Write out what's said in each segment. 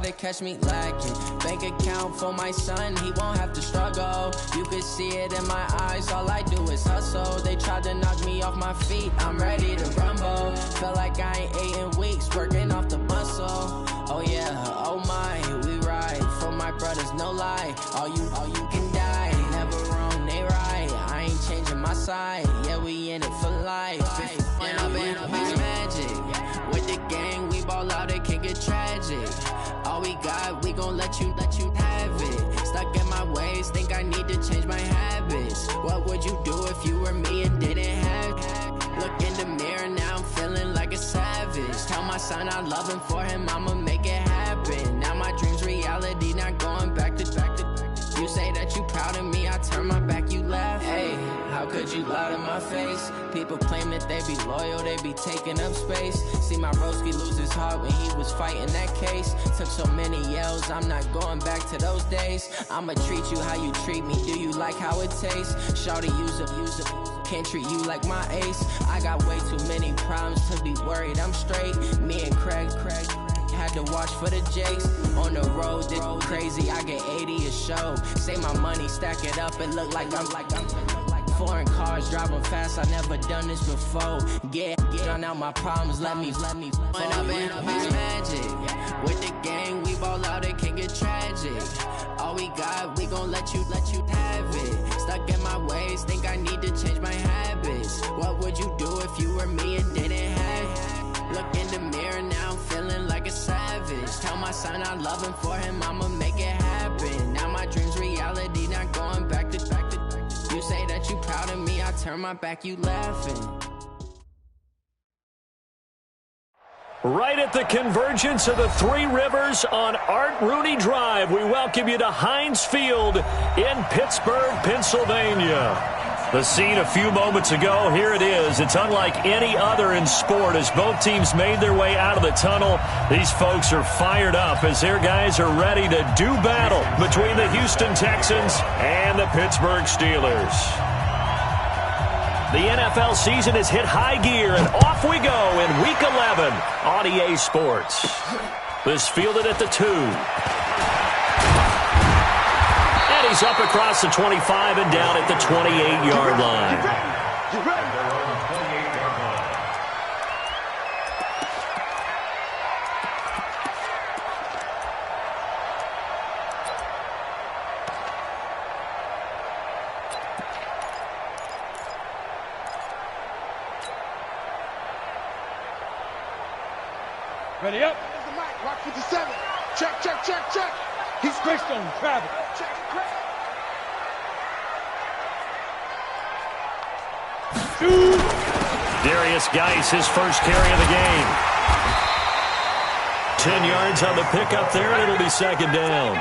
to catch me lacking. Bank account for my son, he won't have to struggle. You could see it in my eyes, all I do is hustle. They tried to knock me off my feet, I'm ready to rumble. Felt like I ain't ate in weeks, working off the muscle. Oh yeah, oh my, we ride for my brothers, no lie. All you can die, never wrong, they right. I ain't changing my side, yeah, we in it for life. And I've been magic. With the gang, we ball out, it can get tragic. All we got, we gon' let you have it. Stuck in my ways, think I need to change my habits. What would you do if you were me and didn't have it? Look in the mirror, now I'm feeling like a savage. Tell my son I love him, for him I'ma make it happen. Now my dream's reality, not going back to. You say that you proud of me, I turn my back, you laugh. Hey, how could you lie to my face? People claim that they be loyal, they be taking up space. See my broski lose his heart when he was fighting that case. Took so many yells, I'm not going back to those days. I'ma treat you how you treat me, do you like how it tastes? Shawty, use up, can't treat you like my ace. I got way too many problems to be worried, I'm straight. Me and Craig had to watch for the Jakes. On the road, this crazy, I get 80 a show. Say my money, stack it up, it look like I'm foreign cars, driving fast, I never done this before. Get on out my problems, let me When I've been magic. With the gang, we ball out, it can get tragic. All we got, we gon' let you have it. Stuck in my ways, think I need to change my habits. What would you do if you were me and didn't have it? Look in the mirror, now I'm feeling like a savage. Tell my son I love him, for him I'ma make it happen. Now my dream's reality, not going back to. You say that you proud of me, I turn my back, you laughing. Right at the convergence of the Three Rivers on Art Rooney Drive, we welcome you to Heinz Field in Pittsburgh, Pennsylvania. The scene a few moments ago, here it is. It's unlike any other in sport as both teams made their way out of the tunnel. These folks are fired up as their guys are ready to do battle between the Houston Texans and the Pittsburgh Steelers. The NFL season has hit high gear, and off we go in Week 11 on EA Sports. This fielded at the 2. And he's up across the 25 and down at the 28-yard line. Ready up. There's the mic. Rock 57. Check. He's switched on Travis. Check. Shoot. Darius Geis, his first carry of the game. 10 yards on the pickup there, and it'll be second down.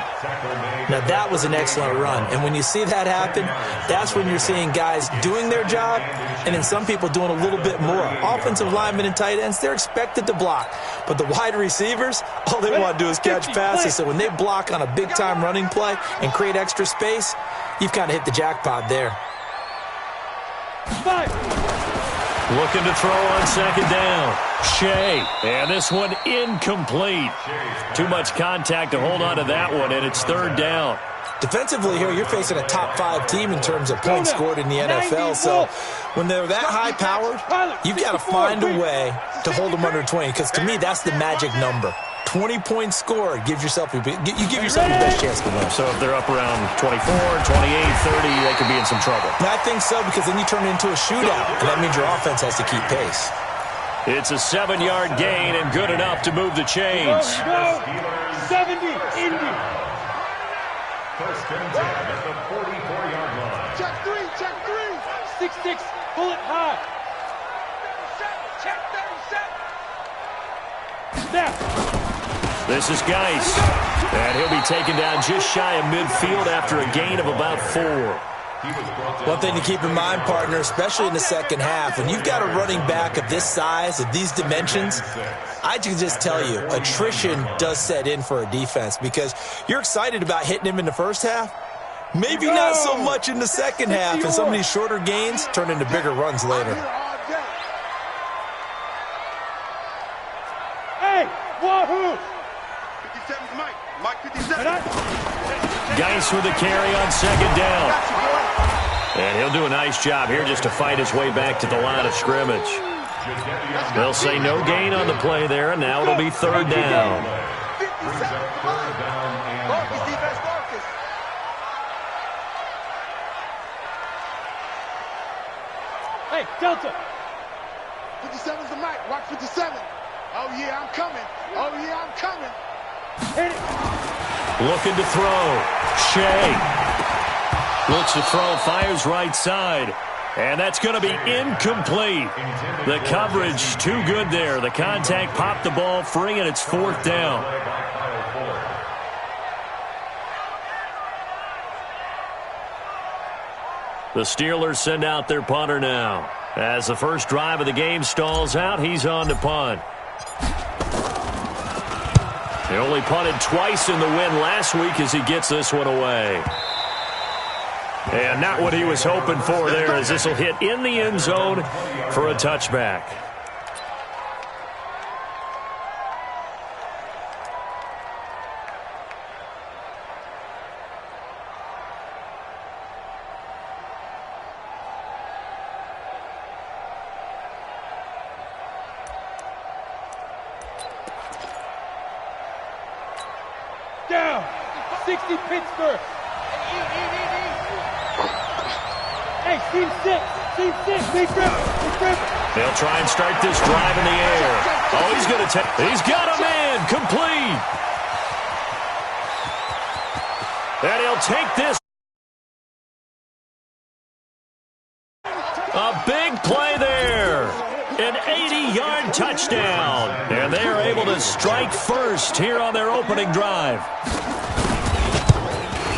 Now, that was an excellent run. And when you see that happen, that's when you're seeing guys doing their job and then some people doing a little bit more. Offensive linemen and tight ends, they're expected to block. But the wide receivers, all they want to do is catch passes. So when they block on a big-time running play and create extra space, you've kind of hit the jackpot there. Looking to throw on second down. Shea. And this one incomplete. Too much contact to hold on to that one, and it's third down. Defensively here, you're facing a top-5 team in terms of points scored in the NFL. So when they're that high-powered, you've got to find a way to hold them under 20, because to me, that's the magic number. 20 points scored, you give yourself your best chance to win. So if they're up around 24, 28, 30, they could be in some trouble. And I think so, because then you turn it into a shootout, and that means your offense has to keep pace. It's a 7-yard gain and good enough to move the chains. Go. 70, Indy. First and 10 at the 44-yard line. Check 3. 6-6, pull it high. Check 37. Snap. This is Geis, and he'll be taken down just shy of midfield after a gain of about 4. One thing to keep in mind, partner, especially in the second half, when you've got a running back of this size, of these dimensions, I can just tell you, attrition does set in for a defense, because you're excited about hitting him in the first half, maybe not so much in the second half, and some of these shorter gains turn into bigger runs later. Hey, wahoo! 57's Mike. Mike 57. Geis with the carry on second down. And he'll do a nice job here just to fight his way back to the line of scrimmage. They'll say no gain on the play there, and now it'll be third down. 57 Mike. Marcus, defense Marcus. Hey, Delta. 57's the Mike. Watch 57. Oh, yeah, I'm coming. Oh, yeah, I'm coming. Hit it. Looking to throw. Shea. Looks to throw, fires right side. And that's going to be incomplete. The coverage too good there. The contact popped the ball free, and it's fourth down. The Steelers send out their punter now. As the first drive of the game stalls out, he's on to punt. He only punted twice in the win last week as he gets this one away. And not what he was hoping for there, as this will hit in the end zone for a touchback. Down. 60 Pittsburgh. Hey, team 6. Big grip. They'll try and start this drive in the air. Oh, he's going to take. He's got a man. Complete. And he'll take this. A big play there. An 80-yard touchdown. And they are able to strike first here on their opening drive.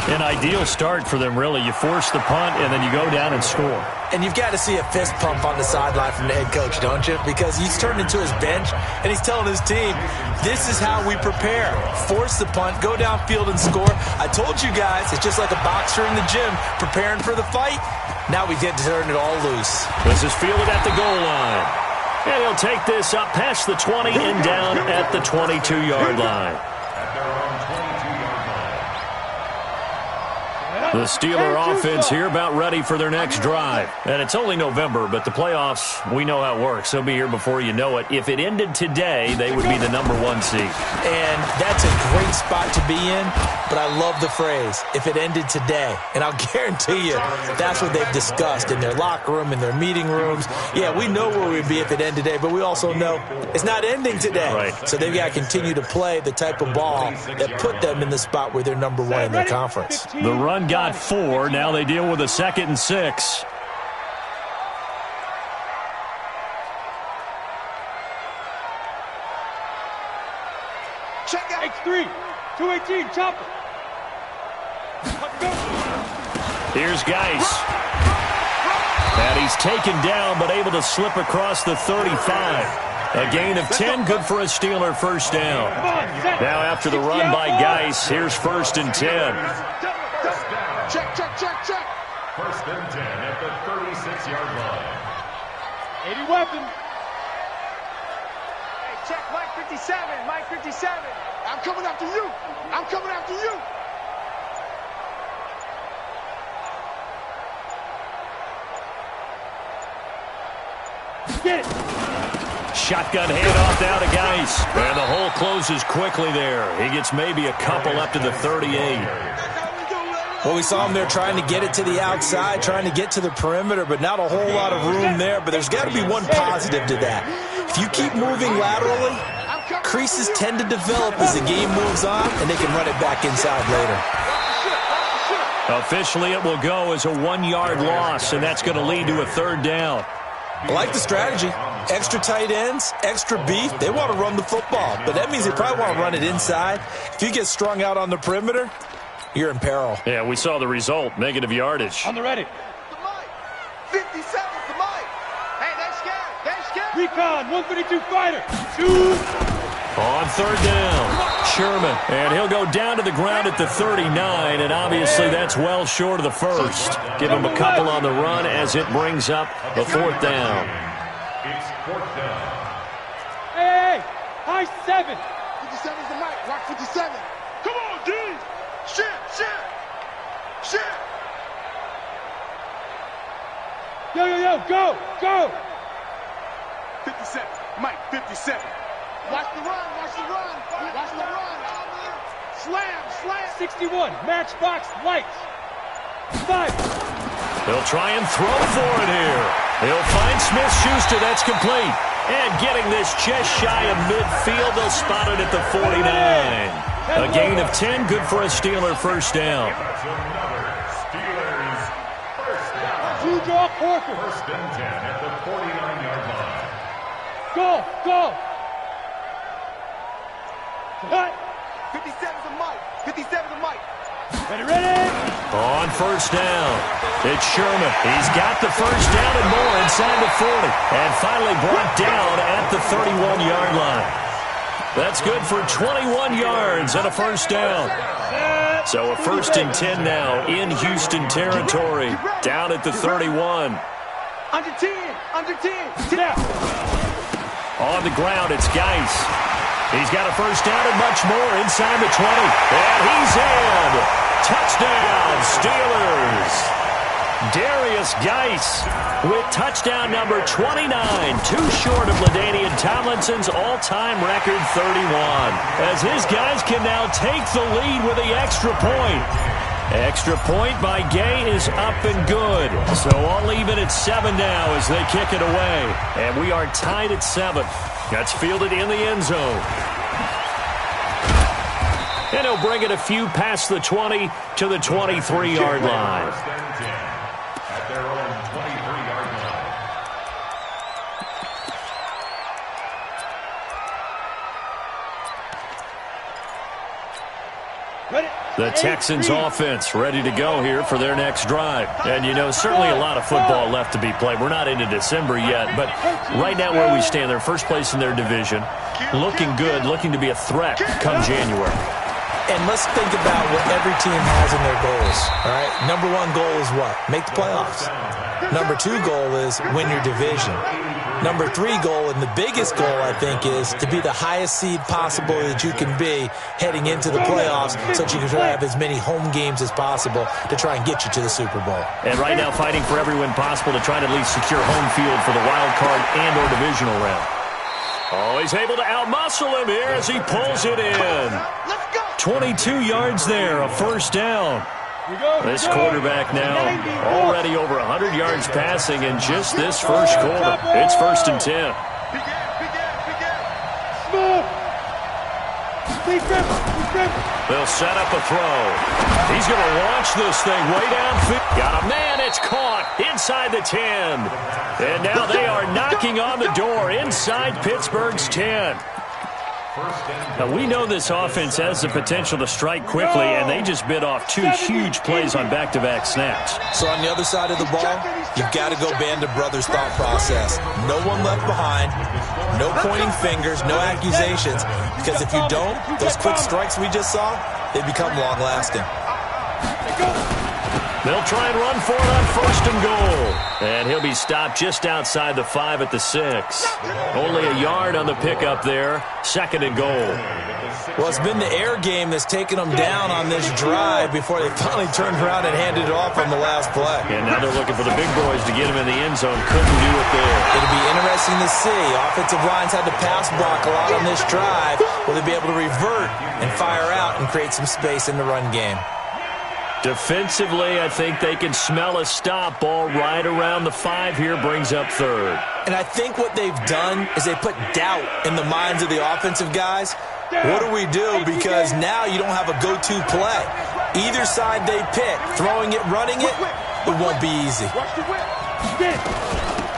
An ideal start for them, really. You force the punt, and then you go down and score. And you've got to see a fist pump on the sideline from the head coach, don't you? Because he's turned into his bench, and he's telling his team, this is how we prepare. Force the punt, go downfield and score. I told you guys, it's just like a boxer in the gym preparing for the fight. Now we get to turn it all loose. This is fielded at the goal line. And he'll take this up past the 20 and down at the 22-yard line. The Steeler offense here about ready for their next drive. And it's only November, but the playoffs, we know how it works. They'll be here before you know it. If it ended today, they would be the #1 seed. And that's a great spot to be in, but I love the phrase, if it ended today. And I'll guarantee you, that's what they've discussed in their locker room, in their meeting rooms. Yeah, we know where we'd be if it ended today, but we also know it's not ending today. Right. So they've got to continue to play the type of ball that put them in the spot where they're #1 in their conference. The run got 4. Now they deal with a 2nd and 6. Check out. X3. 218. Chopper. Here's Geis. And he's taken down, but able to slip across the 35. A gain of 10, good for a Steeler first down. Now after the run by Geis, here's 1st and 10. Check. First and 10 at the 36-yard line. 80 weapon. Hey, check Mike 57. Mike 57. I'm coming after you. Get it. Shotgun handoff down to Geis. And the hole closes quickly there. He gets maybe a couple up to the 38. Well, we saw him there trying to get it to the outside, trying to get to the perimeter, but not a whole lot of room there. But there's got to be one positive to that. If you keep moving laterally, creases tend to develop as the game moves on, and they can run it back inside later. Officially, it will go as a 1-yard loss, and that's going to lead to a 3rd down. I like the strategy. Extra tight ends, extra beef. They want to run the football, but that means they probably want to run it inside. If you get strung out on the perimeter, you're in peril. Yeah, we saw the result, negative yardage. On the ready. The Mike. 57's the Mike. Hey, they're scared. Recon. 152 fighter. 2. On 3rd down, Sherman. And he'll go down to the ground at the 39, and obviously that's well short of the 1st. Give him a couple on the run as it brings up the 4th down. It's 4th down. Hey. High 7. 57's the mic. Watch 57. Come on, D. Shit. Yo, go. 57. Mike, 57. Watch the run. Slam. 61, matchbox lights. 5. They'll try and throw for it here. He'll find Smith-Schuster. That's complete. And getting this just shy of midfield, they'll spot it at the 49. A gain of 10, good for a Steeler first down. Steelers first down. Drew draw Corker. First and 10 at the 49-yard line. Go. Cut. 57's the mic. 57's the mic. Ready. On first down, it's Sherman. He's got the first down and more inside the 40. And finally brought down at the 31-yard line. That's good for 21 yards and a first down. So a first and 10 now in Houston territory, down at the 31. Under 10. Sit out. On the ground, it's Geis. He's got a first down and much more inside the 20. And he's in. Touchdown, Steelers. Darius Geis with touchdown number 29, too short of LaDainian Tomlinson's all-time record 31. As his guys can now take the lead with the extra point. Extra point by Gay is up and good. So all even at 7 now as they kick it away. And we are tied at 7. That's fielded in the end zone. And he'll bring it a few past the 20 to the 23-yard line. First and 10 at their own 23-yard line. Ready. The Texans offense ready to go here for their next drive. And, you know, certainly a lot of football left to be played. We're not into December yet, but right now where we stand, they're first place in their division, looking good, looking to be a threat come January. And let's think about what every team has in their goals, all right? Number 1 goal is what? Make the playoffs. Number 2 goal is win your division. Number 3 goal, and the biggest goal, I think, is to be the highest seed possible that you can be heading into the playoffs so that you can have as many home games as possible to try and get you to the Super Bowl. And right now fighting for every win possible to try to at least secure home field for the wild card and or divisional round. Oh, he's able to outmuscle him here as he pulls it in. 22 yards there, a first down. This quarterback now already over 100 yards passing in just this first quarter. It's first and 10. They'll set up a throw. He's going to launch this thing way downfield. Got a man, it's caught inside the 10. And now they are knocking on the door inside Pittsburgh's 10. Now, we know this offense has the potential to strike quickly, and they just bit off 2 huge plays on back-to-back snaps. So on the other side of the ball, you've got to go band of brothers thought process. No one left behind, no pointing fingers, no accusations, because if you don't, those quick strikes we just saw, they become long-lasting. They'll try and run for it on first and goal. And he'll be stopped just outside the 5 at the 6. Only a yard on the pickup there. Second and goal. Well, it's been the air game that's taken them down on this drive before they finally turned around and handed it off on the last play. And now they're looking for the big boys to get him in the end zone. Couldn't do it there. It'll be interesting to see. Offensive lines had to pass block a lot on this drive. Will they be able to revert and fire out and create some space in the run game? Defensively, I think they can smell a stop ball right around the 5 here, brings up third. And I think what they've done is they put doubt in the minds of the offensive guys. What do we do? Because now you don't have a go-to play. Either side they pick, throwing it, running it, it won't be easy.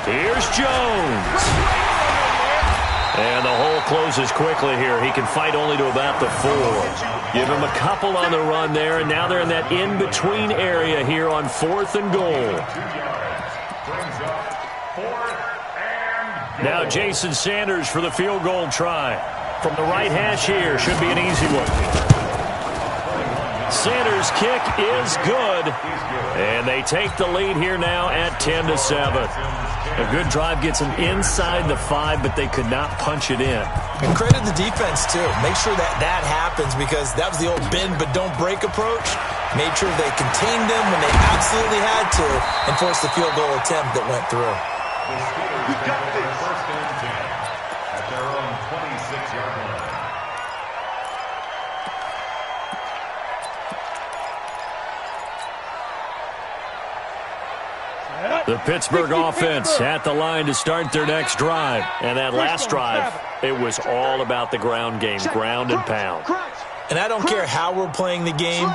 Here's Jones. And the hole closes quickly here. He can fight only to about the 4. Give him a couple on the run there, and now they're in that in-between area here on 4th and goal. Now Jason Sanders for the field goal try. From the right hash here, should be an easy one. Sanders' kick is good, and they take the lead here now at 10-7. A good drive gets them inside the 5, but they could not punch it in. And credit the defense, too. Make sure that happens, because that was the old bend but don't break approach. Made sure they contained them when they absolutely had to and forced the field goal attempt that went through. The Steelers got their first and 10 at their own 26-yard line. The Pittsburgh offense at the line to start their next drive. And that last drive, it was all about the ground game, ground and pound. And I don't care how we're playing the game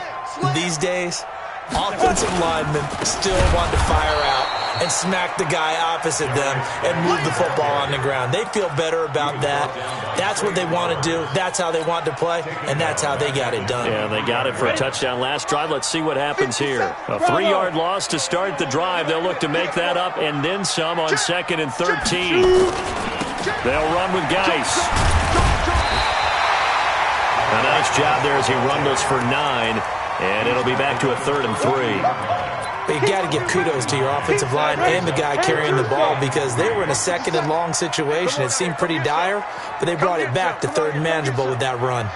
these days, offensive linemen still want to fire out and smack the guy opposite them and move the football on the ground. They feel better about that. That's what they want to do. That's how they want to play, and that's how they got it done. Yeah, they got it for a touchdown last drive. Let's see what happens here. A 3-yard loss to start the drive. They'll look to make that up and then some on 2nd and 13. They'll run with Geis. A nice job there as he rumbles for 9, and it'll be back to a 3rd and 3. But you got to give kudos to your offensive line and the guy carrying the ball, because they were in a 2nd and long situation. It seemed pretty dire, but they brought it back to 3rd and manageable with that run.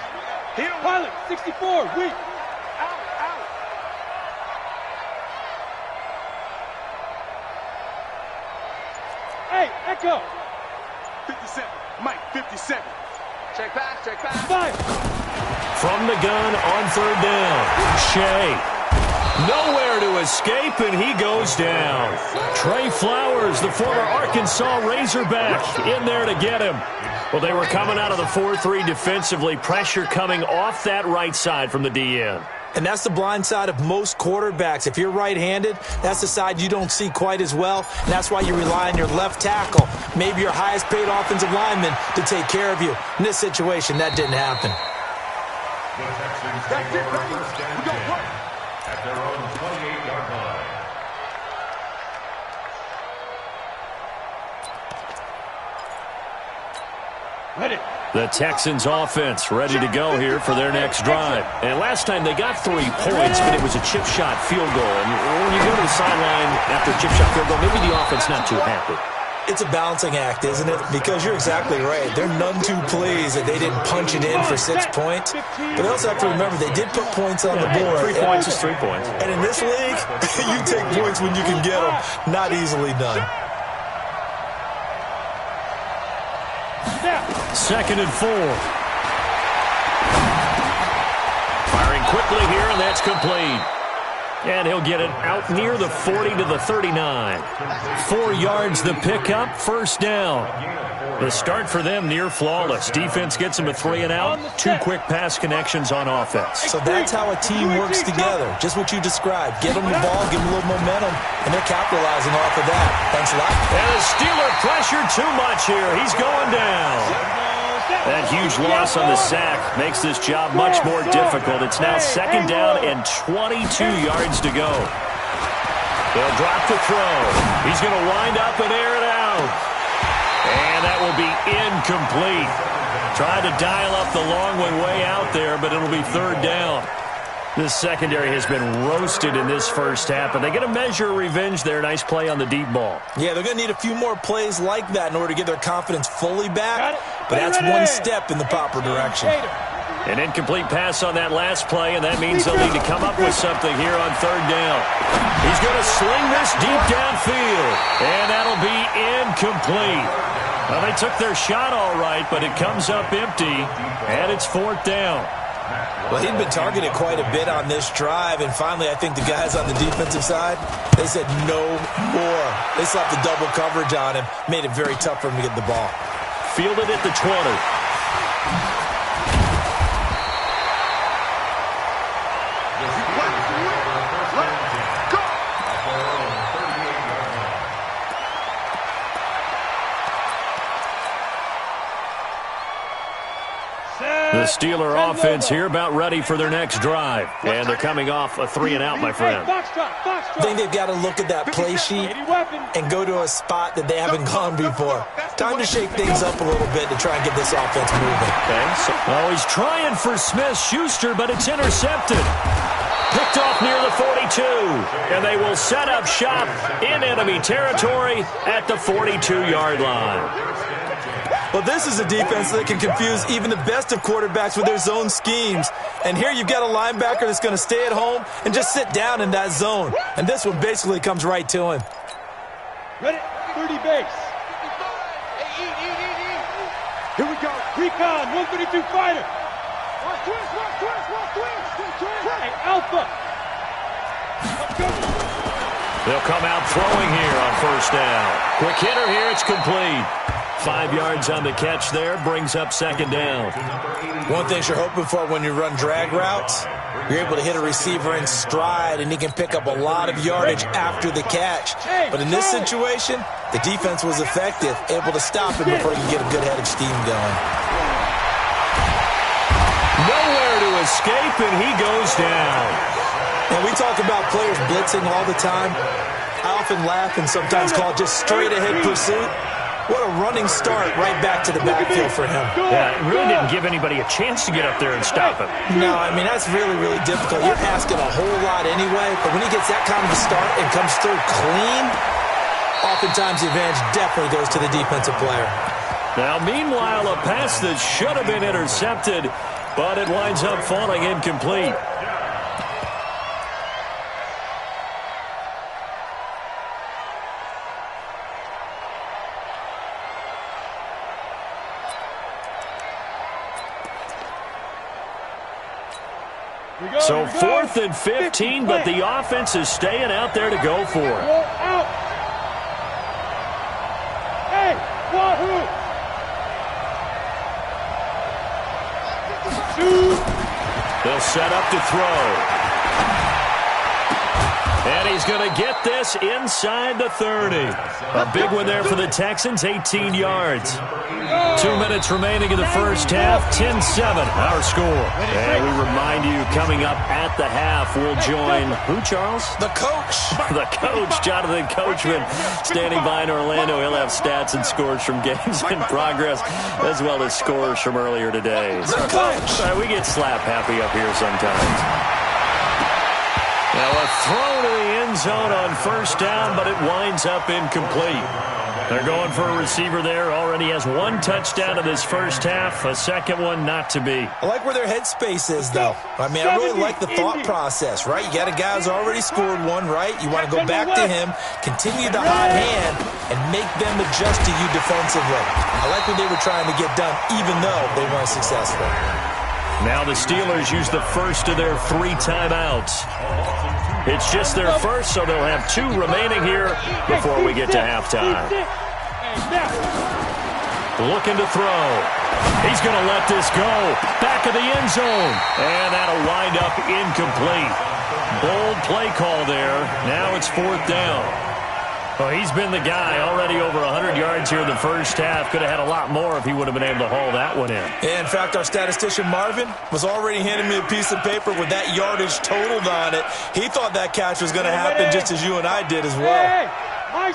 Pilot, 64, weak. Hey, Echo. 57. Mike, 57. Check back, check back. Fire. From the gun on 3rd down, Shea. Nowhere to escape, and he goes down. Trey Flowers, the former Arkansas Razorback, in there to get him. Well, they were coming out of the 4-3 defensively. Pressure coming off that right side from the DN. And that's the blind side of most quarterbacks. If you're right-handed, that's the side you don't see quite as well. And that's why you rely on your left tackle, maybe your highest-paid offensive lineman, to take care of you. In this situation, that didn't happen. The Texans take over first and 10 at their own 28-yard line. Ready. The Texans offense ready to go here for their next drive. And last time they got 3 points, but it was a chip shot field goal. And when you go to the sideline after a chip shot field goal, maybe the offense not too happy. It's a balancing act, isn't it? Because you're exactly right. They're none too pleased that they didn't punch it in for 6 points. But they also have to remember they did put points on the board. 3 points is 3 points. And in this league, you take points when you can get them. Not easily done. 2nd and 4. Firing quickly here, and that's complete. And he'll get it out near the 40 to the 39. 4 yards the pickup, 1st down. The start for them near flawless. Defense gets them a 3 and out. 2 quick pass connections on offense. So that's how a team works together. Just what you described. Get them the ball, give them a little momentum, and they're capitalizing off of that. Thanks a lot. And the Steeler pressure too much here. He's going down. That huge loss on the sack makes this job much more difficult. It's now 2nd down and 22 yards to go. They'll drop the throw. He's going to wind up and air it out. And that will be incomplete. Tried to dial up the long one way out there, but it'll be 3rd down. This secondary has been roasted in this first half, but they get a measure of revenge there. Nice play on the deep ball. Yeah, they're going to need a few more plays like that in order to get their confidence fully back, but that's one step in the proper direction. An incomplete pass on that last play, and that means they'll need to come up with something here on 3rd down. He's going to sling this deep downfield, and that'll be incomplete. Well, they took their shot all right, but it comes up empty, and it's 4th down. Well, he'd been targeted quite a bit on this drive, and finally I think the guys on the defensive side, they said no more. They slapped the double coverage on him, made it very tough for him to get the ball. Fielded at the 20. The Steeler offense here about ready for their next drive. And they're coming off a 3 and out, my friend. I think they've got to look at that play sheet and go to a spot that they haven't gone before. Time to shake things up a little bit to try and get this offense moving. Okay, so, he's trying for Smith-Schuster, but it's intercepted. Picked off near the 42, and they will set up shop in enemy territory at the 42-yard line. Well, this is a defense that can confuse even the best of quarterbacks with their zone schemes. And here you've got a linebacker that's going to stay at home and just sit down in that zone. And this one basically comes right to him. Ready? 30 base. Here we go. Recon, 132 fighter. Watch twist. Hey, Alpha. They'll come out throwing here on first down. Quick hitter here, it's complete. 5 yards on the catch there, brings up second down. One thing you're hoping for when you run drag routes, you're able to hit a receiver in stride, and he can pick up a lot of yardage after the catch. But in this situation, the defense was effective, able to stop him before he could get a good head of steam going. Nowhere to escape, and he goes down. And we talk about players blitzing all the time. I often laugh and sometimes call it just straight-ahead pursuit. What a running start right back to the backfield for him. Yeah, it really didn't give anybody a chance to get up there and stop him. No, I mean, that's really, really difficult. You're asking a whole lot anyway, but when he gets that kind of a start and comes through clean, oftentimes the advantage definitely goes to the defensive player. Now, meanwhile, a pass that should have been intercepted, but it winds up falling incomplete. So 4th and 15, but the offense is staying out there to go for it. Out. Hey, Wahoo! They'll set up to throw. And he's going to get this inside the 30. A big one there for the Texans, 18 yards. 2 minutes remaining in the first half, 10-7 our score. And we remind you, coming up at the half, we'll join, who, Charles? The coach. The coach, Jonathan Coachman, standing by in Orlando. He'll have stats and scores from games in progress, as well as scores from earlier today. The coach. We get slap happy up here sometimes. Now a throw to the end zone on first down, but it winds up incomplete. They're going for a receiver there. Already has 1 touchdown in this first half. A second one not to be. I like where their headspace is, though. I mean, I really like the thought process, right? You got a guy who's already scored one, right? You want to go back to him, continue the hot hand, and make them adjust to you defensively. I like what they were trying to get done, even though they weren't successful. Now the Steelers use the first of their 3 timeouts. It's just their first, so they'll have 2 remaining here before we get to halftime. Looking to throw. He's going to let this go. Back of the end zone. And that'll wind up incomplete. Bold play call there. Now it's 4th down. Well, he's been the guy, already over 100 yards here in the first half. Could have had a lot more if he would have been able to haul that one in. Yeah, in fact, our statistician Marvin was already handing me a piece of paper with that yardage totaled on it. He thought that catch was going to happen just as you and I did as well.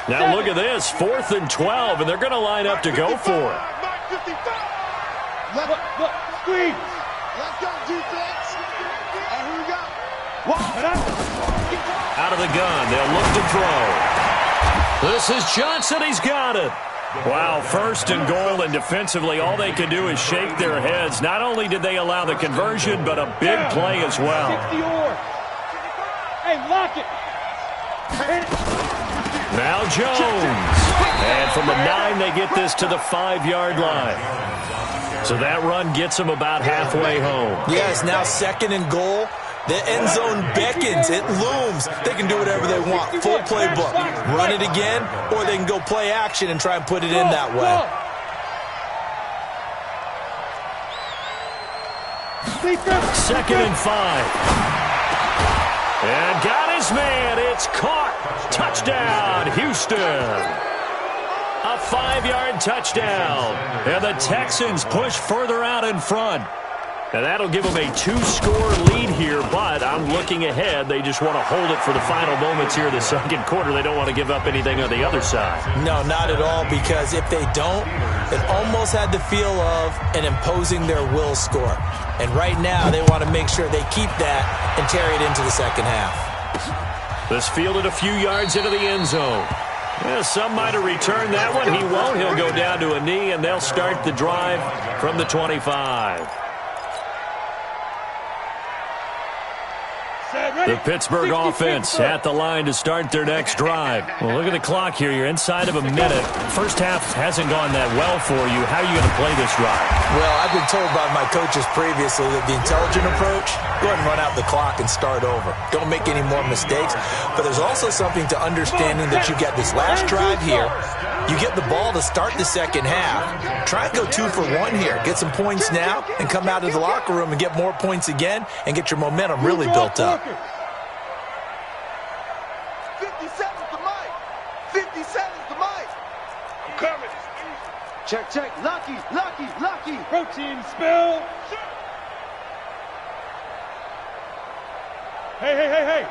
Now look at this, 4th and 12, and they're going to line up to go for it. Look, squeeze. Let's go, defense. And here we go. Out of the gun, they'll look to throw. This is Johnson. He's got it. Wow, 1st and goal, and defensively all they can do is shake their heads. Not only did they allow the conversion, but a big play as well. Hey, lock it. Now Jones. And from the 9, they get this to the 5-yard line. So that run gets them about halfway home. Yes, now 2nd and goal. The end zone beckons. It looms. They can do whatever they want. Full playbook. Run it again, or they can go play action and try and put it in that way. 2nd and 5. And got his man. It's caught. Touchdown, Houston. A 5-yard touchdown. And the Texans push further out in front. And that'll give them a 2-score lead here, but I'm looking ahead. They just want to hold it for the final moments here of the second quarter. They don't want to give up anything on the other side. No, not at all, because if they don't, it almost had the feel of an imposing their will score. And right now, they want to make sure they keep that and carry it into the second half. This fielded a few yards into the end zone. Yeah, some might have returned that one. He won't. He'll go down to a knee, and they'll start the drive from the 25. The Pittsburgh offense at the line to start their next drive. Well, look at the clock here. You're inside of a minute. First half hasn't gone that well for you. How are you going to play this drive? Well, I've been told by my coaches previously that the intelligent approach, go ahead and run out the clock and start over. Don't make any more mistakes. But there's also something to understanding that you get this last drive here. You get the ball to start the second half. Try and go 2 for 1 here. Get some points now and come out of the locker room and get more points again and get your momentum really built up. 57's the mic. 57's the mic. I'm coming. Check, check. Lucky. Protein spill. Hey.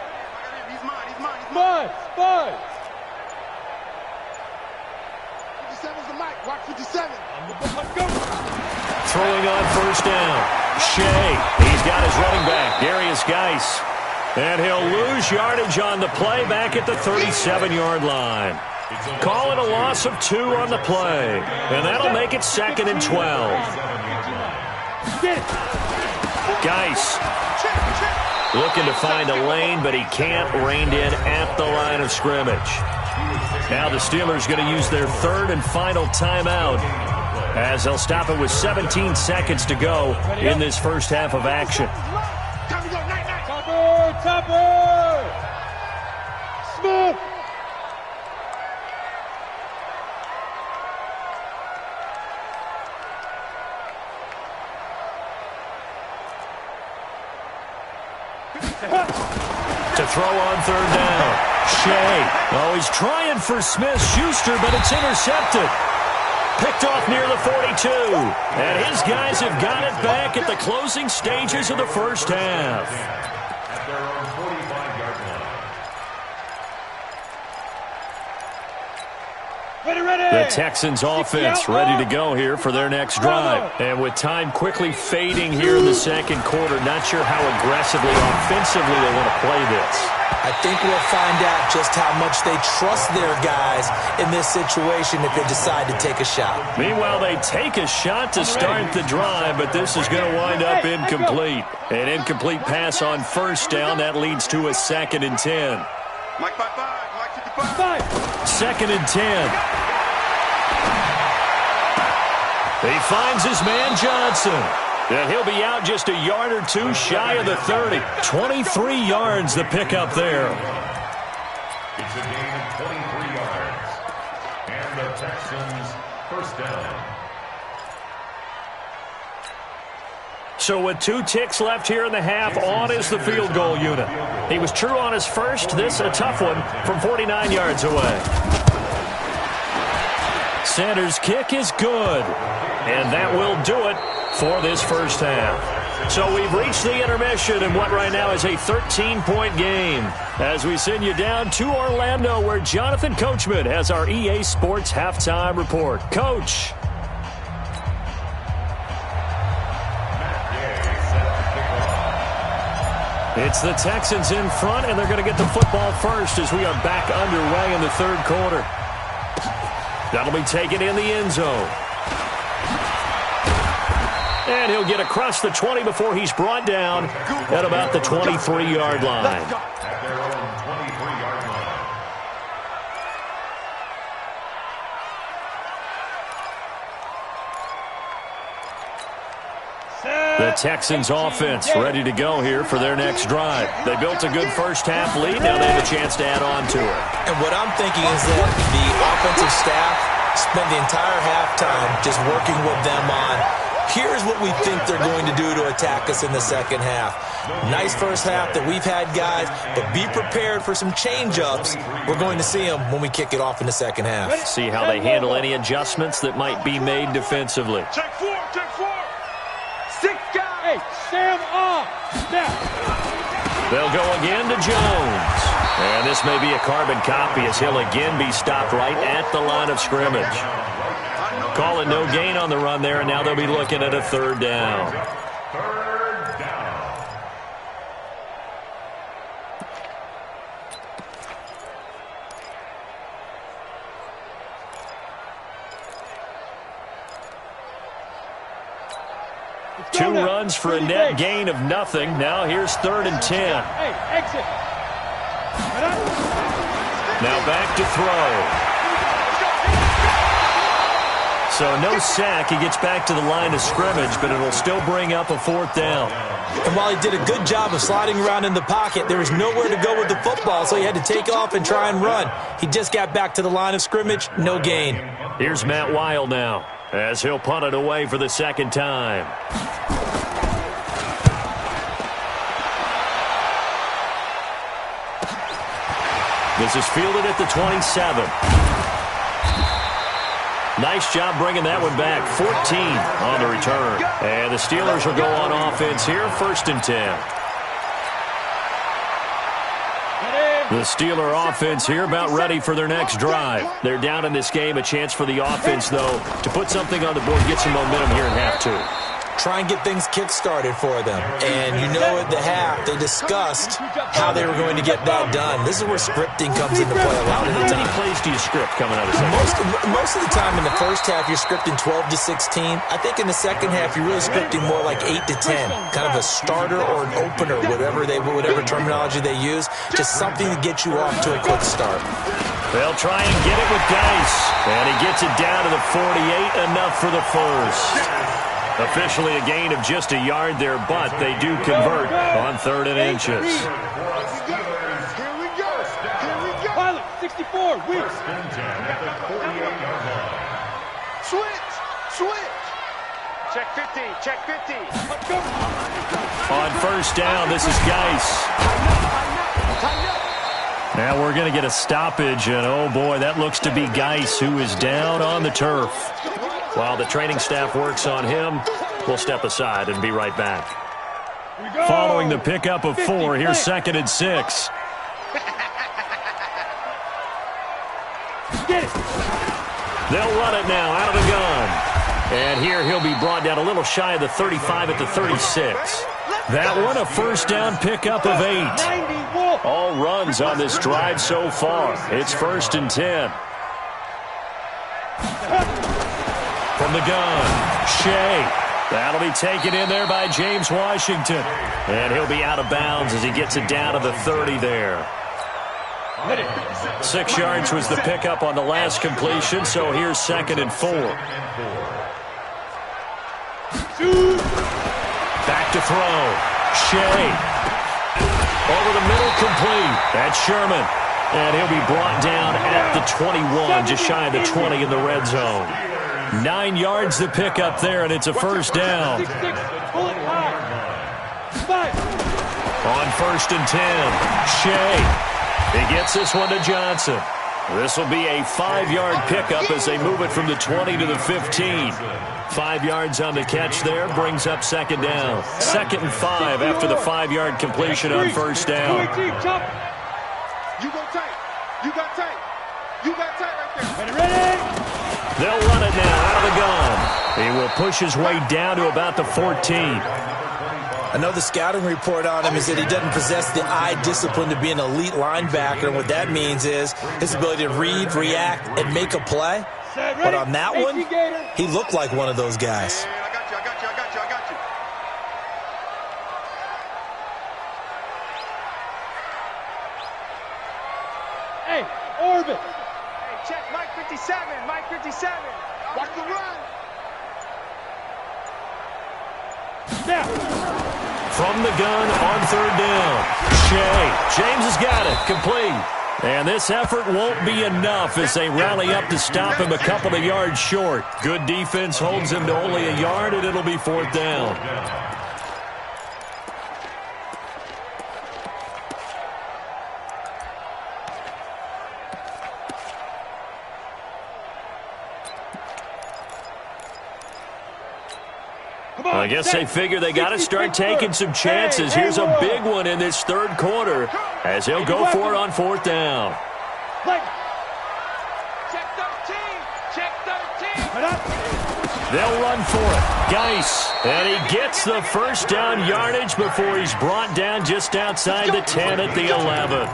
He's mine. Buzz. 57's the mic. Watch 57. Go. Throwing on first down. Shea. He's got his running back, Darius Geis. And he'll lose yardage on the play back at the 37-yard line. Call it a loss of 2 on the play. And that'll make it 2nd and 12. Geis looking to find a lane, but he can't. Reined in at the line of scrimmage. Now the Steelers going to use their 3rd and final timeout, as they'll stop it with 17 seconds to go in this first half of action. Topper. Smith. To throw on 3rd down. Shea. Oh, he's trying for Smith-Schuster, but it's intercepted. Picked off near the 42. And his guys have got it back at the closing stages of the first half. At their own 45-yard line. Ready. The Texans offense ready to go here for their next drive. And with time quickly fading here in the second quarter, not sure how aggressively, offensively they want to play this. I think we'll find out just how much they trust their guys in this situation if they decide to take a shot. Meanwhile, they take a shot to start the drive, but this is going to wind up incomplete. An incomplete pass on first down. That leads to a 2nd and 10. Mike 5-5. Mike 55. 2nd and 10. He finds his man Johnson. And he'll be out just a yard or 2 shy of the 30. 23 yards the pickup there. It's a gain of 23 yards. And the Texans first down. So with 2 ticks left here in the half, on is the field goal unit. He was true on his first. This a tough one from 49 yards away. Sanders' kick is good. And that will do it for this first half. So we've reached the intermission in what right now is a 13-point game, as we send you down to Orlando, where Jonathan Coachman has our EA Sports halftime report. Coach. It's the Texans in front, and they're going to get the football first as we are back underway in the third quarter. That'll be taken in the end zone. And he'll get across the 20 before he's brought down at about the 23-yard line. At their own 23-yard line. The Texans offense ready to go here for their next drive. They built a good first half lead. Now they have a chance to add on to it. And what I'm thinking is that the offensive staff spent the entire halftime just working with them on, here's what we think they're going to do to attack us in the second half. Nice first half that we've had, guys, but be prepared for some change-ups. We're going to see them when we kick it off in the second half. See how they handle any adjustments that might be made defensively. Check 4. 6 guys. Hey, Sam off. Snap. They'll go again to Jones. And this may be a carbon copy as he'll again be stopped right at the line of scrimmage. Call it no gain on the run there, and now they'll be looking at a 3rd down. 3rd down. Two runs for a net gain of nothing. Now here's 3rd and 10. Hey, exit. Now back to throw. So no sack. He gets back to the line of scrimmage, but it'll still bring up a 4th down. And while he did a good job of sliding around in the pocket, there was nowhere to go with the football, so he had to take off and try and run. He just got back to the line of scrimmage, no gain. Here's Matt Weil now, as he'll punt it away for the 2nd time. This is fielded at the 27. Nice job bringing that one back. 14 on the return. And the Steelers will go on offense here, 1st and 10. The Steeler offense here about ready for their next drive. They're down in this game. A chance for the offense, though, to put something on the board, get some momentum here in half 2. Try and get things kick-started for them. And you know at the half, they discussed how they were going to get that done. This is where scripting comes into play a lot of the time. How many plays do you script coming out of second? Most of the time in the first half, you're scripting 12 to 16. I think in the second half, you're really scripting more like 8 to 10. Kind of a starter or an opener, whatever terminology they use. Just something to get you off to a quick start. They'll try and get it with Geis. And he gets it down to the 48, enough for the 1st. Officially a gain of just a yard there, but they do convert on 3rd and inches. Here we go. Pilot, 64, weak. Switch. Check 50, check 50. On 1st down, this is Geis. Now we're going to get a stoppage, and oh boy, that looks to be Geis, who is down on the turf. While the training staff works on him, we'll step aside and be right back. Following the pickup of 4, here's 2nd and 6. Get it. They'll run it now out of the gun. And here he'll be brought down a little shy of the 35 at the 36. That one a 1st down pickup of 8. All runs on this drive so far. It's 1st and 10. From the gun, Shea. That'll be taken in there by James Washington. And he'll be out of bounds as he gets it down to the 30 there. 6 yards was the pickup on the last completion, so here's 2nd and 4. Back to throw. Shea. Over the middle, complete. That's Sherman. And he'll be brought down at the 21, just shy of the 20 in the red zone. 9 yards the pickup there, and it's a 1st down. On 1st and 10, Shea. He gets this one to Johnson. This will be a 5-yard pickup as they move it from the 20 to the 15. 5 yards on the catch there, brings up 2nd down. 2nd and 5 after the 5-yard completion on 1st down. You go tight. You got tight. You got tight right there. Ready? They'll run it now out of the gun. He will push his way down to about the 14. Another scouting report on him is that he doesn't possess the eye discipline to be an elite linebacker. And what that means is his ability to read, react, and make a play. But on that one, he looked like one of those guys. I got you. Hey, orbit. Hey, check Mike 57, Mike 57. Watch the run. Now. From the gun on 3rd down. Shea. James has got it. Complete. And this effort won't be enough as they rally up to stop him a couple of yards short. Good defense holds him to only a yard, and it'll be 4th down. I guess they figure they got to start taking some chances. Here's a big one in this third quarter as he'll go for it on fourth down. Check 13. Check 13. They'll run for it. Geis, and he gets the first down yardage before he's brought down just outside the 10 at the 11.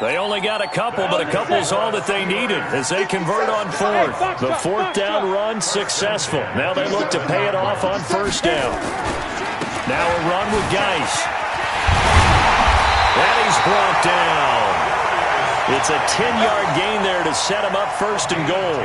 They only got a couple, but a couple's all that they needed as they convert on fourth. The fourth down run successful. Now they look to pay it off on first down. Now a run with Geis. And he's brought down. It's a 10-yard gain there to set him up first and goal.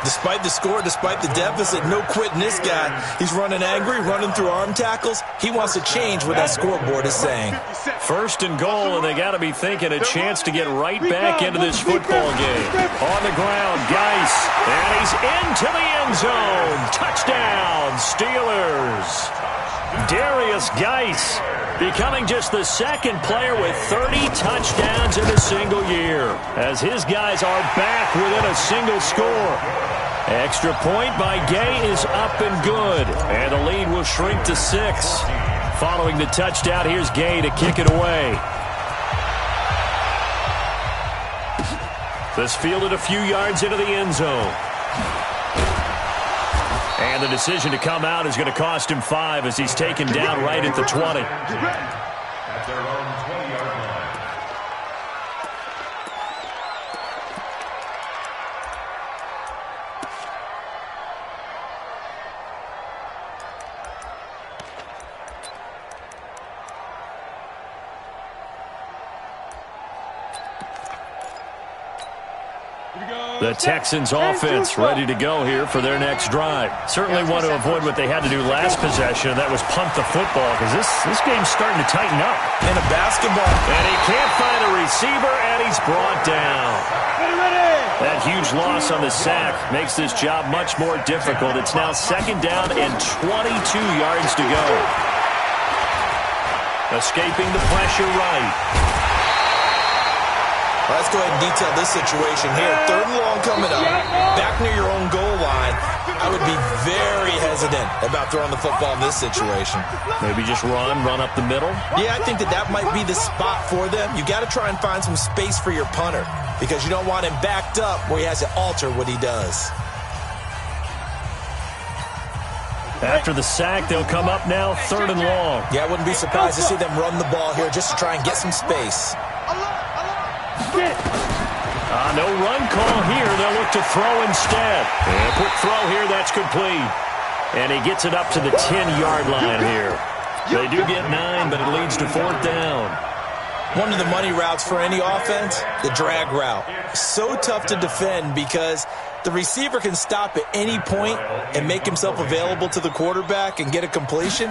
Despite the score, despite the deficit, no quitting this guy. He's running angry, running through arm tackles. He wants to change what that scoreboard is saying. First and goal, and they got to be thinking a chance to get right back into this football game. On the ground, Geis, and he's into the end zone. Touchdown, Steelers. Darius Geis becoming just the second player with 30 touchdowns in a single year, as his guys are back within a single score. Extra point by Gay is up and good, and the lead will shrink to 6. Following the touchdown, here's Gay to kick it away. This fielded a few yards into the end zone. And the decision to come out is going to cost him 5 as he's taken down right at the 20. At their own 20-yard line. The Texans offense ready to go here for their next drive. Certainly want to avoid what they had to do last possession, and that was punt the football, because this game's starting to tighten up. In a basketball. And he can't find a receiver, and he's brought down. That huge loss on the sack makes this job much more difficult. It's now second down and 22 yards to go. Escaping the pressure right. Let's go ahead and detail this situation here. Third and long coming up. Back near your own goal line. I would be very hesitant about throwing the football in this situation. Maybe just run up the middle? Yeah, I think that might be the spot for them. You got to try and find some space for your punter because you don't want him backed up where he has to alter what he does. After the sack, they'll come up now third and long. Yeah, I wouldn't be surprised to see them run the ball here just to try and get some space. No run call here. They'll look to throw instead. And a quick throw here. That's complete. And he gets it up to the 10-yard line here. They do get 9, but it leads to fourth down. One of the money routes for any offense, the drag route. So tough to defend because the receiver can stop at any point and make himself available to the quarterback and get a completion.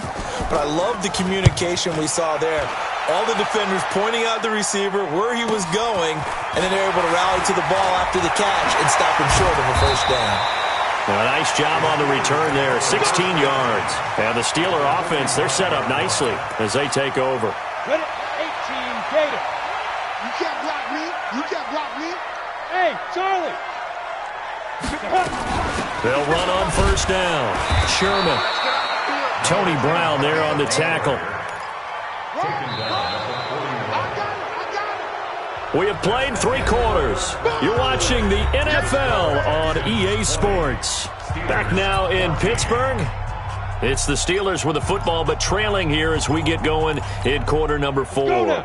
But I love the communication we saw there. All the defenders pointing out the receiver, where he was going, and then they're able to rally to the ball after the catch and stop him short of a first down. Well, a nice job on the return there, 16 yards. And the Steeler offense, they're set up nicely as they take over. 18, Gator. You can't block me. You can't block me. Hey, Charlie. They'll run on first down. Sherman. Tony Brown there on the tackle. We have played 3 quarters. You're watching the NFL on EA Sports. Back now in Pittsburgh. It's the Steelers with the football, but trailing here as we get going in quarter number 4.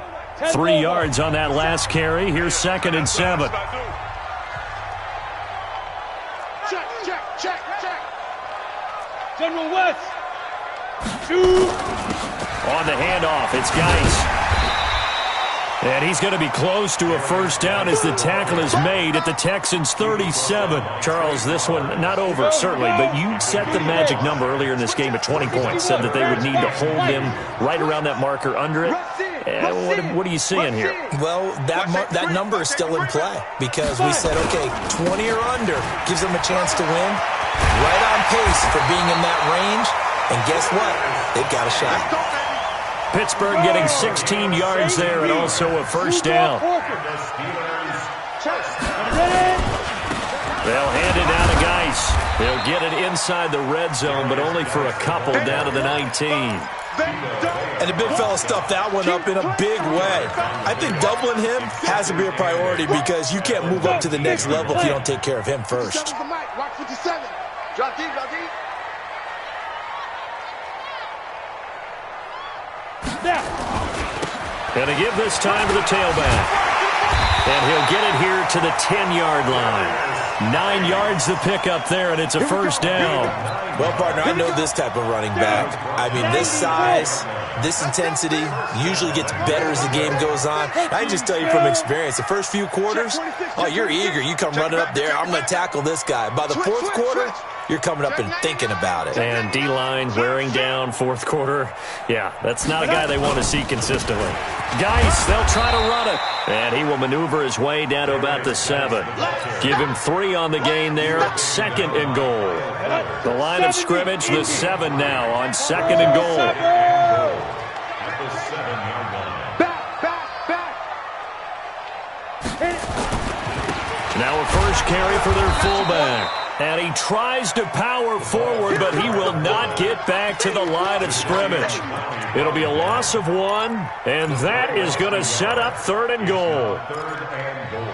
3 yards on that last carry. Here's 2nd and 7. Check. General West. 2. On the handoff, it's Geis. And he's going to be close to a first down as the tackle is made at the Texans' 37. Charles, this one not over, certainly, but you set the magic number earlier in this game at 20 points, said that they would need to hold him right around that marker under it. What are you seeing here? Well, that number is still in play because we said, okay, 20 or under gives them a chance to win. Right on pace for being in that range. And guess what? They've got a shot. Pittsburgh getting 16 yards there and also a first down. They'll hand it down to Geis. He'll get it inside the red zone, but only for a couple down to the 19. And the big fella stuffed that one up in a big way. I think doubling him has to be a priority because you can't move up to the next level if you don't take care of him first. Watch 57. Drop deep, drop deep. Gonna give this time to the tailback. And he'll get it here to the 10-yard line. 9 yards the pickup there, and it's a first down. Well, partner, I know this type of running back. I mean, this size, this intensity usually gets better as the game goes on. I can just tell you from experience, the first few quarters, oh, you're eager. You come running up there, I'm going to tackle this guy. By the fourth quarter, you're coming up and thinking about it. And D-line wearing down fourth quarter. Yeah, that's not a guy they want to see consistently. Geis, they'll try to run it. And he will maneuver his way down to about the 7. Give him 3 on the gain there. 2nd and goal. The line of scrimmage, the 7 now on 2nd and goal. At the 7-yard line. Back. Now a first carry for their fullback. And he tries to power forward, but he will not get back to the line of scrimmage. It'll be a loss of 1, and that is going to set up 3rd and goal. 3rd and goal.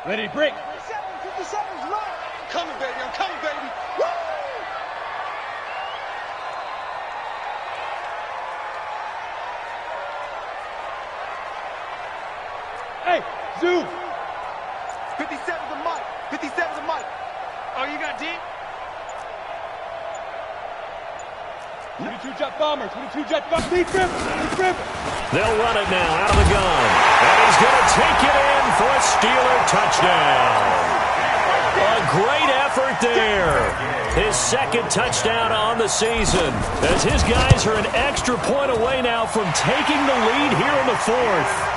Ready, break. 57's low. I'm coming, baby. I'm coming, baby. Woo! Hey, zoom. 57's a mic. 57's a mic. Oh, you got deep? 22 jet bomber. 22 jet bomber. Deep rip. Deep rip. They'll run it now out of the gun. And he's going to take it in for a Steeler touchdown. A great effort there. His 2nd touchdown on the season, as his guys are an extra point away now from taking the lead here in the 4th.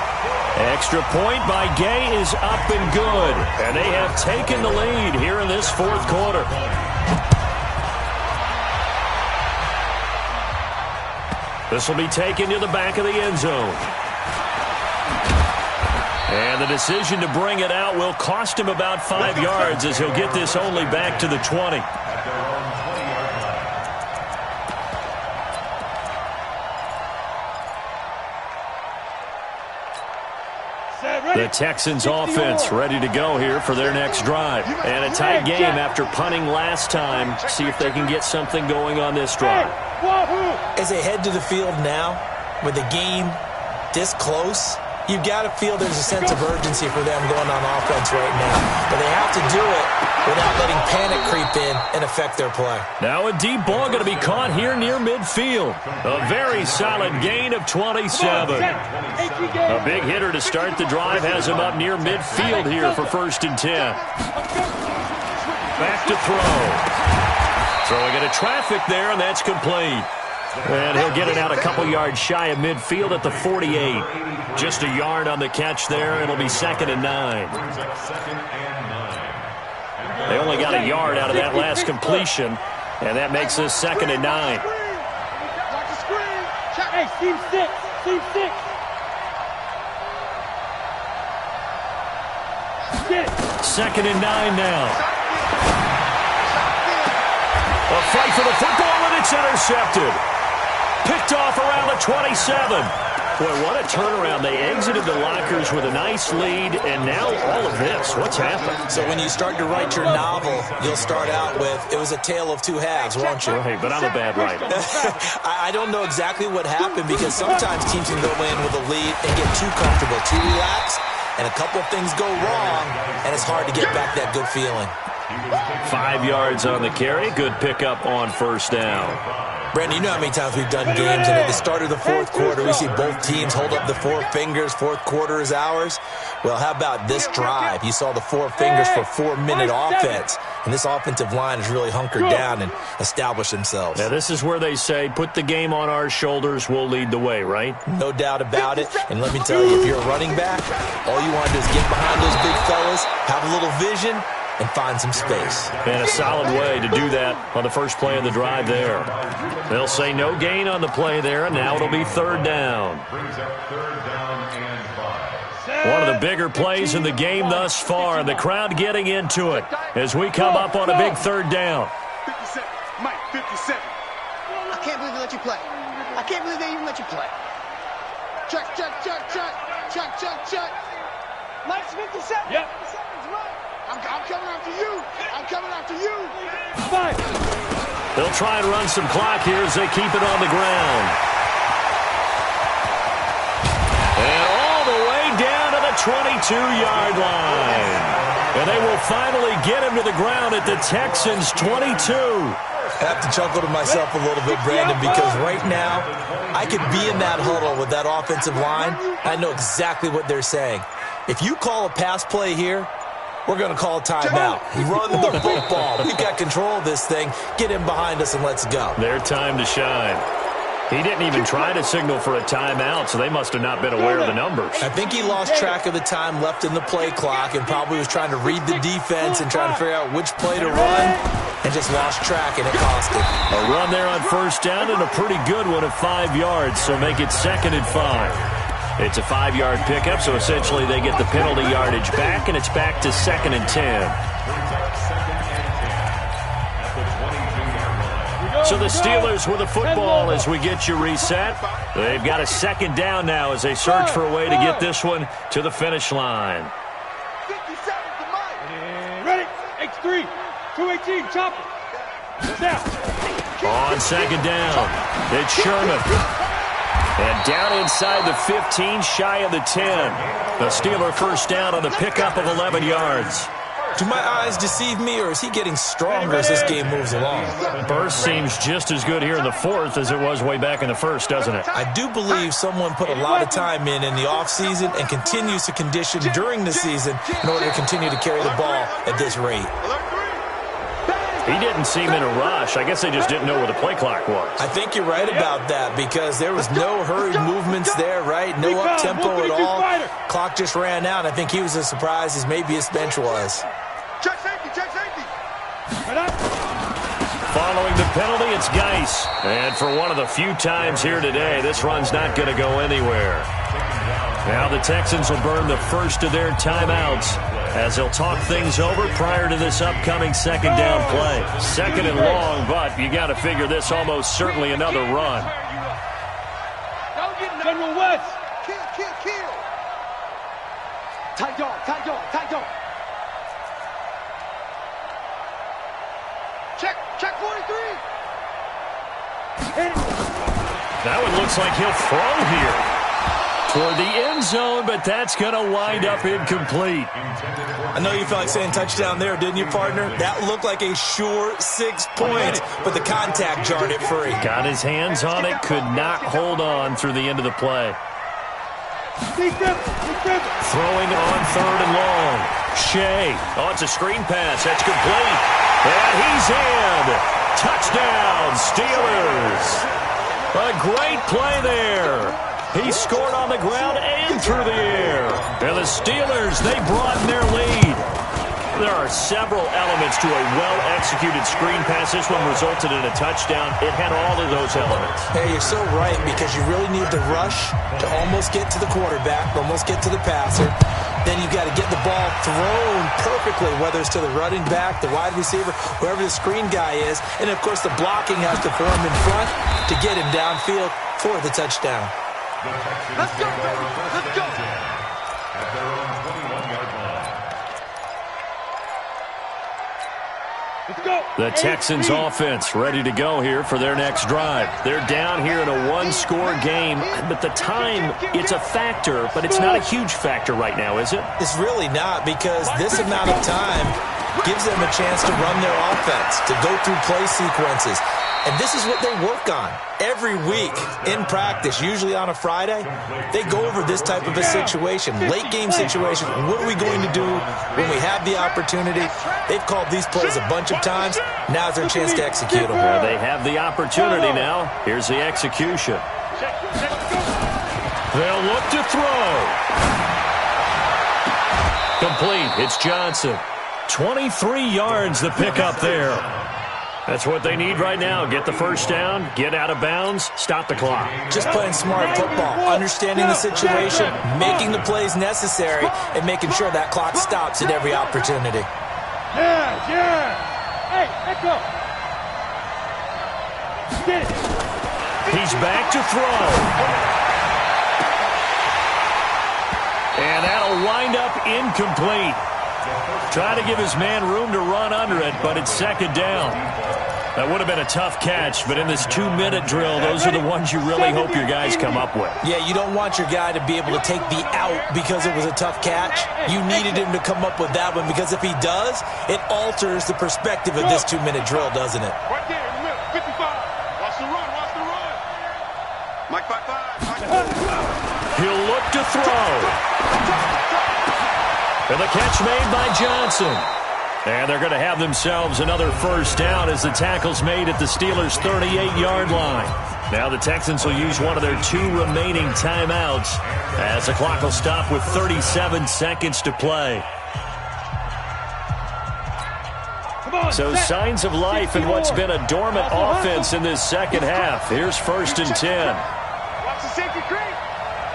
Extra point by Gay is up and good, and they have taken the lead here in this 4th quarter. This will be taken to the back of the end zone. And the decision to bring it out will cost him about 5 yards, as he'll get this only back to the 20. The Texans offense ready to go here for their next drive. And a tight game after punting last time. See if they can get something going on this drive. As they head to the field now, with the game this close, you've got to feel there's a sense of urgency for them going on offense right now. But they have to do it without letting panic creep in and affect their play. Now a deep ball going to be caught here near midfield. A very solid gain of 27. A big hitter to start the drive has him up near midfield here for 1st and 10. Back to throw. Throwing into traffic there, and that's complete. And he'll get it out a couple yards shy of midfield at the 48. Just a yard on the catch there. It'll be 2nd and 9. They only got a yard out of that last completion, and that makes this 2nd and 9. Hey, team 6. Team 6. Get it. 2nd and 9 now. A fight for the football, and it's intercepted. Picked off around the 27. Boy, what a turnaround. They exited the lockers with a nice lead, and now all of this. What's happened? So when you start to write your novel, you'll start out with, it was a tale of 2 halves, won't you? Right, but I'm a bad writer. I don't know exactly what happened, because sometimes teams can go in with a lead and get too comfortable, too relaxed, and a couple of things go wrong, and it's hard to get back that good feeling. 5 yards on the carry. Good pickup on 1st down. Brandon, you know how many times we've done games, and at the start of the 4th quarter, we see both teams hold up the 4 fingers, 4th quarter is ours. Well, how about this drive? You saw the 4 fingers for 4-minute offense, and this offensive line has really hunkered down and established themselves. Now, this is where they say, put the game on our shoulders, we'll lead the way, right? No doubt about it, and let me tell you, if you're a running back, all you want to do is get behind those big fellas, have a little vision, and find some space. And a solid way to do that on the first play of the drive there. They'll say no gain on the play there, and now it'll be third down. Brings up third down and 5. One of the bigger plays in the game thus far, and the crowd getting into it as we come up on a big third down. 57. Mike, 57. I can't believe they let you play. I can't believe they even let you play. Check. Mike's 57. Yep. 57's right. I'm coming after you. I'm coming after you. 5. They'll try and run some clock here as they keep it on the ground. And all the way down to the 22-yard line. And they will finally get him to the ground at the Texans' 22. I have to chuckle to myself a little bit, Brandon, because right now I could be in that huddle with that offensive line. I know exactly what they're saying. If you call a pass play here, we're going to call a timeout. Run the football. We've got control of this thing. Get him behind us and let's go. Their time to shine. He didn't even try to signal for a timeout, so they must have not been aware of the numbers. I think he lost track of the time left in the play clock and probably was trying to read the defense and trying to figure out which play to run and just lost track, and it cost him. A run there on first down and a pretty good one of 5 yards, so make it 2nd and 5. It's a 5-yard pickup, so essentially they get the penalty yardage back, and it's back to 2nd and 10. So the Steelers with the football as we get you reset. They've got a 2nd down now as they search for a way to get this one to the finish line. 57 to Mike. Ready? X3. 218. Chopper. Down. On 2nd down, it's Sherman. And down inside the 15, shy of the 10. The Steeler first down on the pickup of 11 yards. Do my eyes deceive me, or is he getting stronger as this game moves along? Burst seems just as good here in the 4th as it was way back in the 1st, doesn't it? I do believe someone put a lot of time in the offseason and continues to condition during the season in order to continue to carry the ball at this rate. He didn't seem in a rush. I guess they just didn't know where the play clock was. I think you're right about that because there was no hurried movements there, right? No up-tempo at all. Clock just ran out. I think he was as surprised as maybe his bench was. Check safety. Following the penalty, it's Geis. And for one of the few times here today, this run's not going to go anywhere. Now the Texans will burn the first of their timeouts as they'll talk things over prior to this upcoming 2nd down play. 2nd and long, but you got to figure this almost certainly another run. General West. Kill. Tight dog. Check 43. Now it looks like he'll throw here toward the end zone, but that's going to wind up incomplete. I know you felt like saying touchdown there, didn't you, partner? That looked like a sure 6 points, but the contact jarred it free. Got his hands on it, could not hold on through the end of the play. Throwing on 3rd and long. Shea. Oh, it's a screen pass. That's complete. And he's in. Touchdown, Steelers. A great play there. He scored on the ground and through the air. And the Steelers, they broaden their lead. There are several elements to a well-executed screen pass. This one resulted in a touchdown. It had all of those elements. Hey, you're so right because you really need to rush to almost get to the quarterback, almost get to the passer. Then you've got to get the ball thrown perfectly, whether it's to the running back, the wide receiver, whoever the screen guy is. And, of course, the blocking has to form in front to get him downfield for the touchdown. Let's go, baby. Let's go. At their own 21-yard line. Let's go. The Texans offense ready to go here for their next drive. They're down here in a one-score game, but the time, it's a factor, but it's not a huge factor right now, is it? It's really not because this amount of time gives them a chance to run their offense, to go through play sequences. And this is what they work on every week in practice, usually on a Friday. They go over this type of a situation, late game situation. What are we going to do when we have the opportunity? They've called these plays a bunch of times. Now's their chance to execute them. Well, they have the opportunity now. Here's the execution. They'll look to throw. Complete. It's Johnson. 23 yards the pickup there. That's what they need right now. Get the first down, get out of bounds, stop the clock. Just playing smart football, understanding the situation, making the plays necessary, and making sure that clock stops at every opportunity. Yeah. Hey, let's go. Get it. He's back to throw. And that'll wind up incomplete. Try to give his man room to run under it, but it's second down. That would have been a tough catch, but in this 2-minute drill, those are the ones you really hope your guys come up with. Yeah, you don't want your guy to be able to take the out because it was a tough catch. You needed him to come up with that one because if he does, it alters the perspective of this 2-minute drill, doesn't it? Right there in the middle, 55. Watch the run, watch the run. Mike 5-5. He'll look to throw. And the catch made by Johnson. And they're going to have themselves another first down as the tackle's made at the Steelers' 38-yard line. Now the Texans will use one of their 2 remaining timeouts as the clock will stop with 37 seconds to play. So signs of life in what's been a dormant offense in this second half. Here's 1st and 10. Watch the safety creep.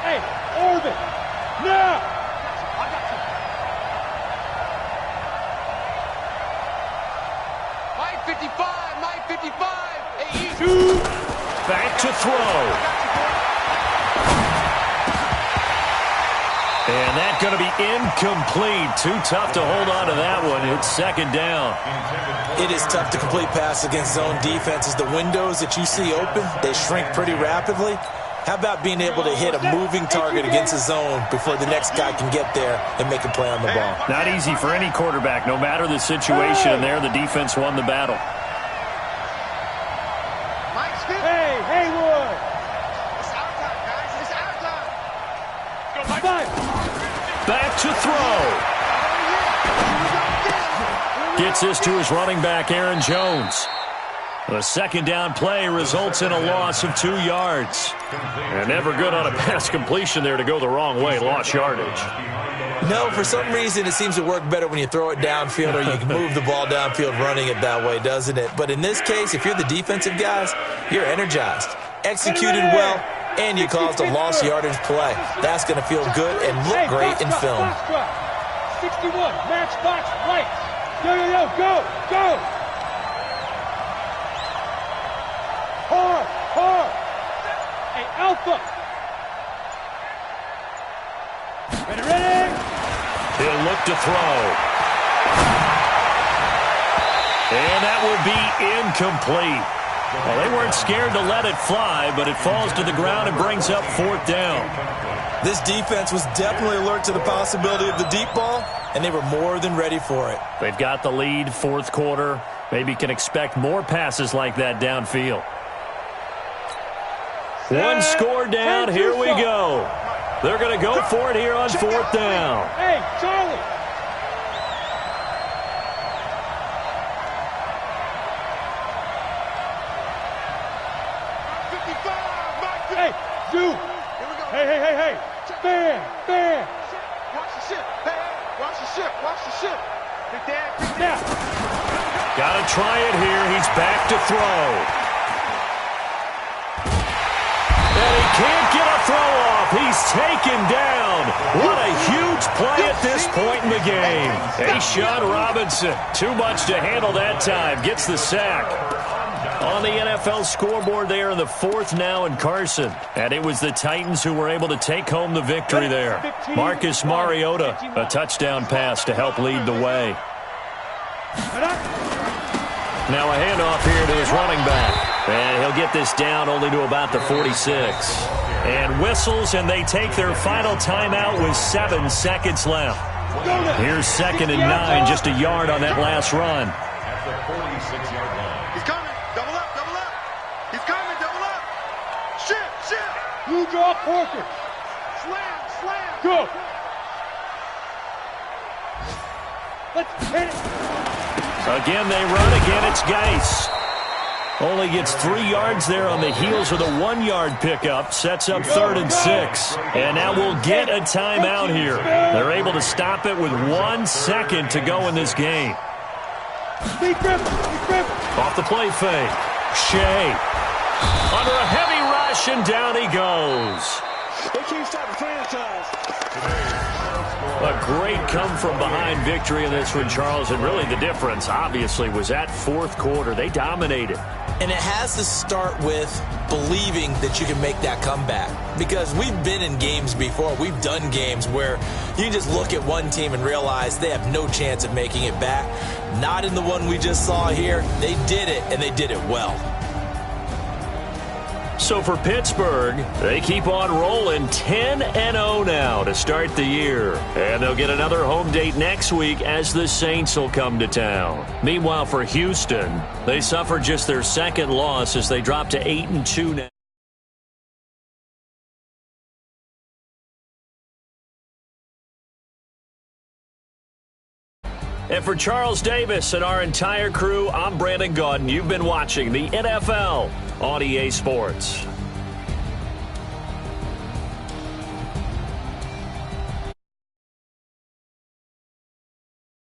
Hey, Orban, now. Mike 55. Hey, Back to throw. And that's going to be incomplete. Too tough to hold on to that one. It's second down. It is tough to complete pass against zone defenses. The windows that you see open, they shrink pretty rapidly. How about being able to hit a moving target against a zone before the next guy can get there and make a play on the ball? Not easy for any quarterback, no matter the situation. And there, the defense won the battle. Hey, Haywood. It's our time, guys. It's our time. Go, Mike. Back to throw. Gets this to his running back, Aaron Jones. The second down play results in a loss of 2 yards. And never good on a pass completion there to go the wrong way. Lost yardage. No, for some reason it seems to work better when you throw it downfield or you can move the ball downfield running it that way, doesn't it? But in this case, if you're the defensive guys, you're energized, executed well, and you caused a lost yardage play. That's going to feel good and look great in film. 61, matchbox right. Go. Hard. Hey, Alpha. Ready. He'll look to throw. And that will be incomplete. Well, they weren't scared to let it fly, but it falls to the ground and brings up 4th down. This defense was definitely alert to the possibility of the deep ball, and they were more than ready for it. They've got the lead, 4th quarter. Maybe can expect more passes like that downfield. One score down. Here we go. They're going to go for it here on 4th down. Hey, Charlie. Hey, Zoo. Hey. Fan. Watch the ship. Hey, watch the ship. Now. Got to try it here. He's back to throw. And he can't get a throw off. He's taken down. What a huge play at this point in the game. Sean Robinson, too much to handle that time. Gets the sack. On the NFL scoreboard there in the 4th now in Carson. And it was the Titans who were able to take home the victory there. Marcus Mariota, a touchdown pass to help lead the way. Now a handoff here to his running back. And he'll get this down only to about the 46. And whistles, and they take their final timeout with 7 seconds left. Here's 2nd and 9, just a yard on that last run. At the 46-yard line. He's coming. Double up. He's coming. Double up. Ship. You draw Porker. Slam. Go. Let's hit it. Again, they run. Again, it's Geis. Only gets 3 yards there on the heels of the 1-yard pickup. Sets up 3rd and 6. And now we'll get a timeout here. They're able to stop it with 1 second to go in this game. Off the play fake. Shea. Under a heavy rush, and down he goes. They can't stop the franchise. A great come-from-behind victory in this one, Charles. And really the difference, obviously, was that 4th quarter. They dominated. And it has to start with believing that you can make that comeback. Because we've been in games before. We've done games where you can just look at one team and realize they have no chance of making it back. Not in the one we just saw here. They did it, and they did it well. So for Pittsburgh, they keep on rolling 10-0 now to start the year. And they'll get another home date next week as the Saints will come to town. Meanwhile, for Houston, they suffered just their 2nd loss as they drop to 8-2 now. And for Charles Davis and our entire crew, I'm Brandon Gaudin. You've been watching the NFL on EA Sports.